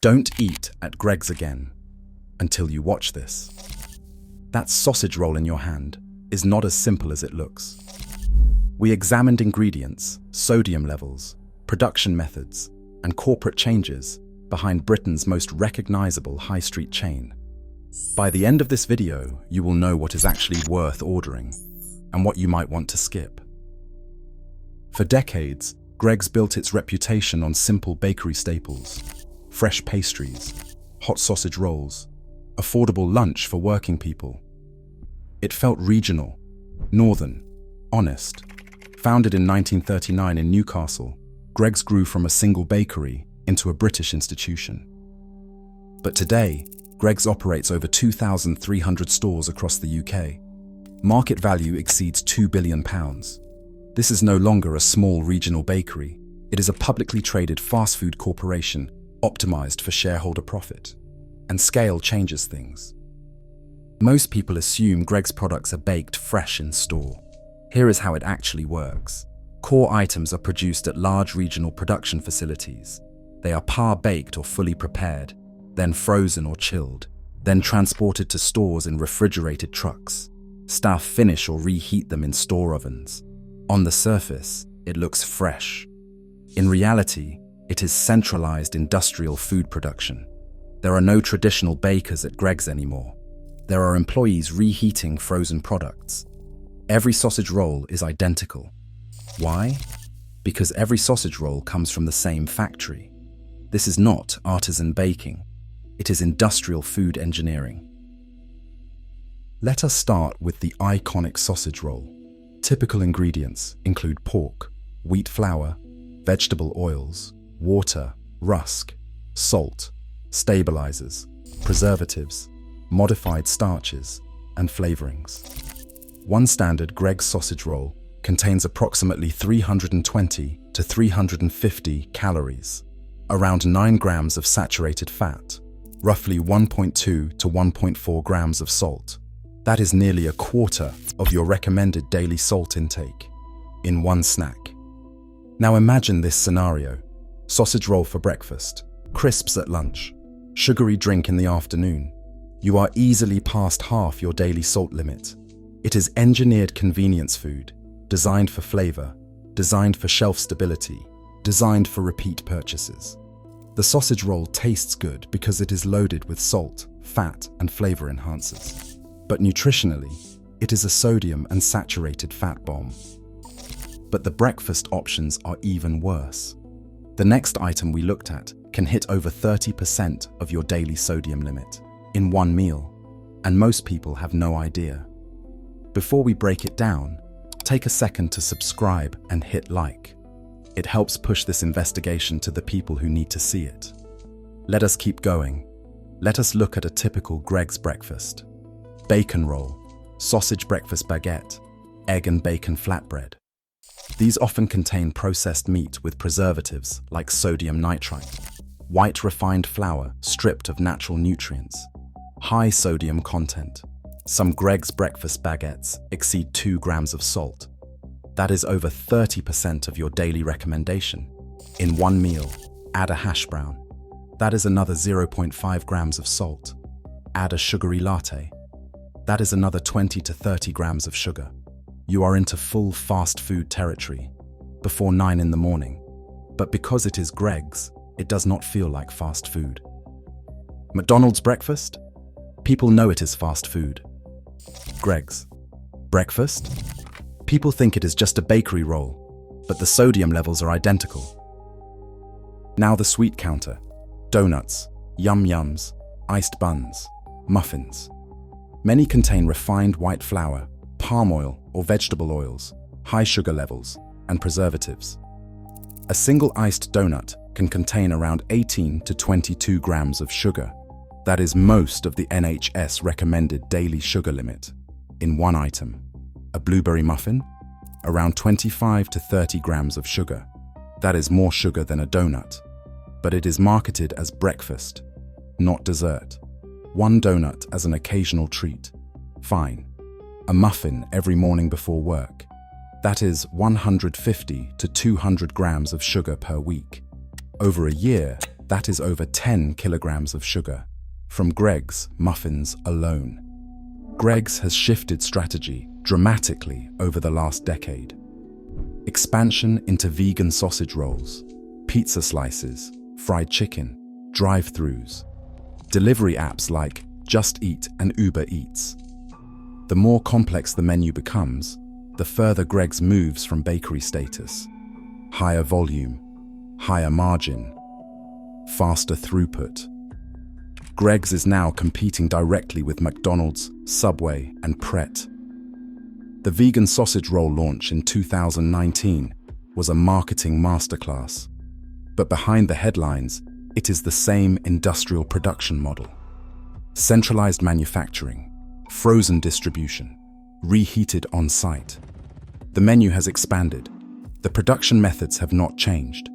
Don't eat at Greg's again until you watch this. That sausage roll in your hand is not as simple as it looks. We examined ingredients, sodium levels, production methods, and corporate changes behind Britain's most recognizable high street chain. By the end of this video, you will know what is actually worth ordering and what you might want to skip. For decades, Greg's built its reputation on simple bakery staples, fresh pastries, hot sausage rolls, affordable lunch for working people. It felt regional, northern, honest. Founded in 1939 in Newcastle, Greg's grew from a single bakery into a British institution. But today, Greg's operates over 2,300 stores across the UK. Market value exceeds £2 billion. This is no longer a small regional bakery. It is a publicly traded fast food corporation optimized for shareholder profit. And scale changes things. Most people assume Greg's products are baked fresh in store. Here is how it actually works. Core items are produced at large regional production facilities. They are par-baked or fully prepared, then frozen or chilled, then transported to stores in refrigerated trucks. Staff finish or reheat them in store ovens. On the surface, it looks fresh. In reality, it is centralized industrial food production. There are no traditional bakers at Greg's anymore. There are employees reheating frozen products. Every sausage roll is identical. Why? Because every sausage roll comes from the same factory. This is not artisan baking. It is industrial food engineering. Let us start with the iconic sausage roll. Typical ingredients include pork, wheat flour, vegetable oils, water, rusk, salt, stabilizers, preservatives, modified starches, and flavorings. One standard Greg's sausage roll contains approximately 320 to 350 calories, around 9 grams of saturated fat, roughly 1.2 to 1.4 grams of salt. That is nearly a quarter of your recommended daily salt intake in one snack. Now imagine this scenario: sausage roll for breakfast, crisps at lunch, sugary drink in the afternoon. You are easily past half your daily salt limit. It is engineered convenience food, designed for flavor, designed for shelf stability, designed for repeat purchases. The sausage roll tastes good because it is loaded with salt, fat, and flavor enhancers. But nutritionally, it is a sodium and saturated fat bomb. But the breakfast options are even worse. The next item we looked at can hit over 30% of your daily sodium limit in one meal, and most people have no idea. Before we break it down, take a second to subscribe and hit like. It helps push this investigation to the people who need to see it. Let us keep going. Let us look at a typical Greg's breakfast. Bacon roll, sausage breakfast baguette, egg and bacon flatbread. These often contain processed meat with preservatives like sodium nitrite, white refined flour stripped of natural nutrients, high sodium content. Some Greg's breakfast baguettes exceed 2 grams of salt. That is over 30% of your daily recommendation. In one meal, add a hash brown. That is another 0.5 grams of salt. Add a sugary latte. That is another 20 to 30 grams of sugar. You are into full fast food territory before 9 in the morning. But because it is Greg's, it does not feel like fast food. McDonald's breakfast? People know it is fast food. Greg's breakfast? People think it is just a bakery roll, but the sodium levels are identical. Now the sweet counter. Doughnuts, yum-yums, iced buns, muffins. Many contain refined white flour, palm oil or vegetable oils, high sugar levels, and preservatives. A single iced donut can contain around 18 to 22 grams of sugar. That is most of the NHS recommended daily sugar limit in one item. A blueberry muffin? Around 25 to 30 grams of sugar. That is more sugar than a donut. But it is marketed as breakfast, not dessert. One donut as an occasional treat. Fine. A muffin every morning before work. That is 150 to 200 grams of sugar per week. Over a year, That is over 10 kilograms of sugar from Greggs muffins alone. Greggs has shifted strategy dramatically over the last decade. Expansion into vegan sausage rolls, pizza slices, fried chicken, drive-thrus, delivery apps like Just Eat and Uber Eats. The more complex the menu becomes, the further Greggs moves from bakery status. Higher volume, higher margin, faster throughput. Greggs is now competing directly with McDonald's, Subway, and Pret. The vegan sausage roll launch in 2019 was a marketing masterclass. But behind the headlines, it is the same industrial production model. Centralized manufacturing, frozen distribution, reheated on-site. The menu has expanded. The production methods have not changed.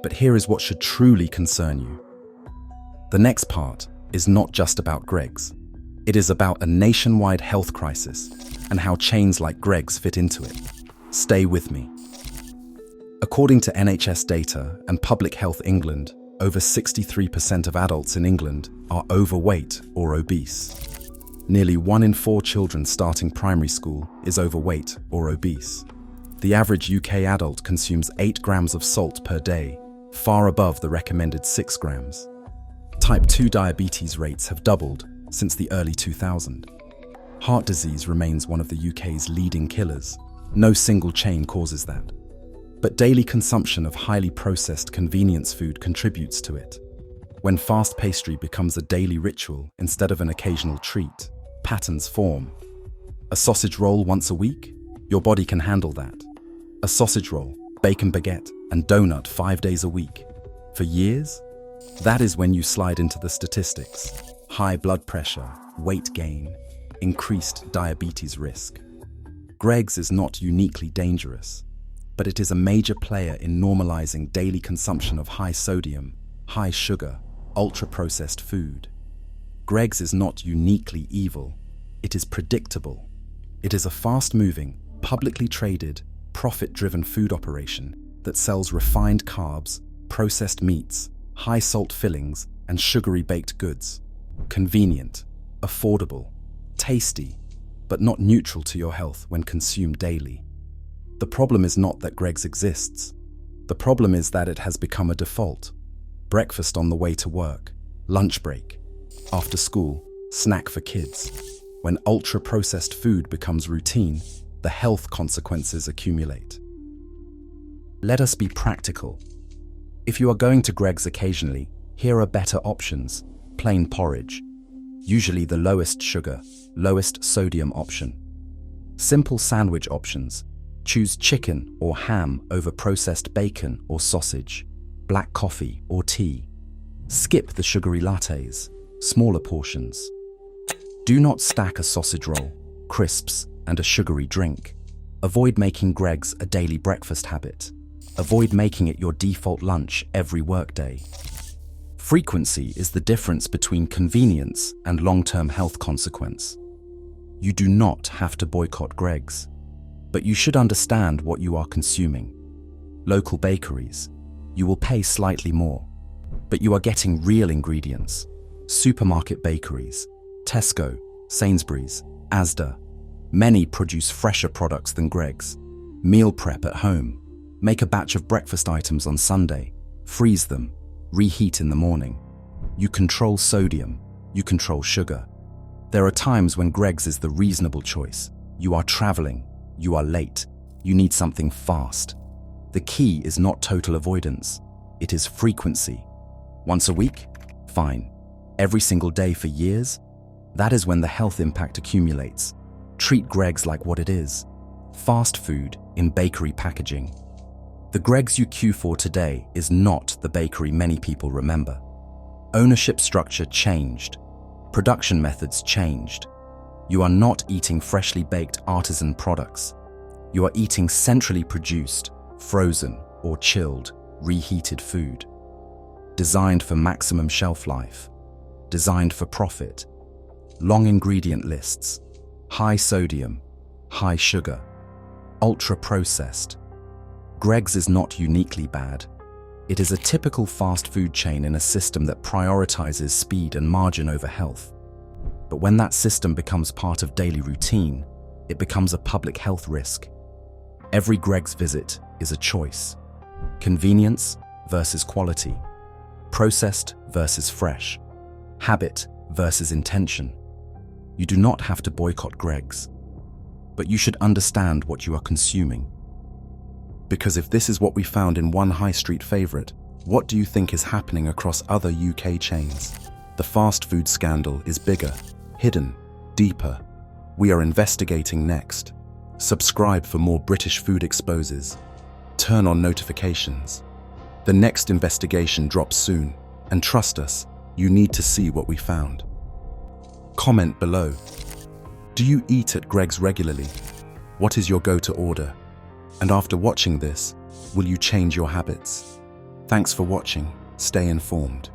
But here is what should truly concern you. The next part is not just about Greggs. It is about a nationwide health crisis and how chains like Greggs fit into it. Stay with me. According to NHS data and Public Health England, over 63% of adults in England are overweight or obese. Nearly 1 in 4 children starting primary school is overweight or obese. The average UK adult consumes 8 grams of salt per day, far above the recommended 6 grams. Type 2 diabetes rates have doubled since the early 2000s. Heart disease remains one of the UK's leading killers. No single chain causes that. But daily consumption of highly processed convenience food contributes to it. When fast pastry becomes a daily ritual instead of an occasional treat, patterns form. A sausage roll once a week? Your body can handle that. A sausage roll, bacon baguette, and donut 5 days a week. For years? That is when you slide into the statistics. High blood pressure, weight gain, increased diabetes risk. Greggs is not uniquely dangerous, but it is a major player in normalizing daily consumption of high sodium, high sugar, ultra-processed food. Greggs is not uniquely evil. It is predictable. It is a fast-moving, publicly traded, profit-driven food operation that sells refined carbs, processed meats, high-salt fillings, and sugary baked goods. Convenient, affordable, tasty, but not neutral to your health when consumed daily. The problem is not that Greggs exists. The problem is that it has become a default. Breakfast on the way to work, lunch break, after school, snack for kids. When ultra-processed food becomes routine, the health consequences accumulate. Let us be practical. If you are going to Greggs occasionally, here are better options. Plain porridge, usually the lowest sugar, lowest sodium option. Simple sandwich options. Choose chicken or ham over processed bacon or sausage, black coffee or tea. Skip the sugary lattes, smaller portions. Do not stack a sausage roll, crisps, and a sugary drink. Avoid making Greggs a daily breakfast habit. Avoid making it your default lunch every workday. Frequency is the difference between convenience and long-term health consequence. You do not have to boycott Greggs, but you should understand what you are consuming. Local bakeries, you will pay slightly more, but you are getting real ingredients. Supermarket bakeries, Tesco, Sainsbury's, Asda, many produce fresher products than Greggs. Meal prep at home. Make a batch of breakfast items on Sunday, freeze them, reheat in the morning. You control sodium, you control sugar. There are times when Greggs is the reasonable choice. You are traveling, you are late, you need something fast. The key is not total avoidance, it is frequency. Once a week? Fine. Every single day for years? That is when the health impact accumulates. Treat Greggs like what it is. Fast food in bakery packaging. The Greggs you queue for today is not the bakery many people remember. Ownership structure changed. Production methods changed. You are not eating freshly baked artisan products. You are eating centrally produced, frozen or chilled, reheated food. Designed for maximum shelf life. Designed for profit. Long ingredient lists. High sodium, high sugar, ultra-processed. Greggs is not uniquely bad. It is a typical fast food chain in a system that prioritizes speed and margin over health. But when that system becomes part of daily routine, it becomes a public health risk. Every Greggs visit is a choice. Convenience versus quality. Processed versus fresh. Habit versus intention. You do not have to boycott Greggs, but you should understand what you are consuming. Because if this is what we found in one high street favorite, what do you think is happening across other UK chains? The fast food scandal is bigger, hidden, deeper. We are investigating next. Subscribe for more British food exposes. Turn on notifications. The next investigation drops soon, and trust us, you need to see what we found. Comment below. Do you eat at Greggs regularly? What is your go-to order? And after watching this, will you change your habits? Thanks for watching. Stay informed.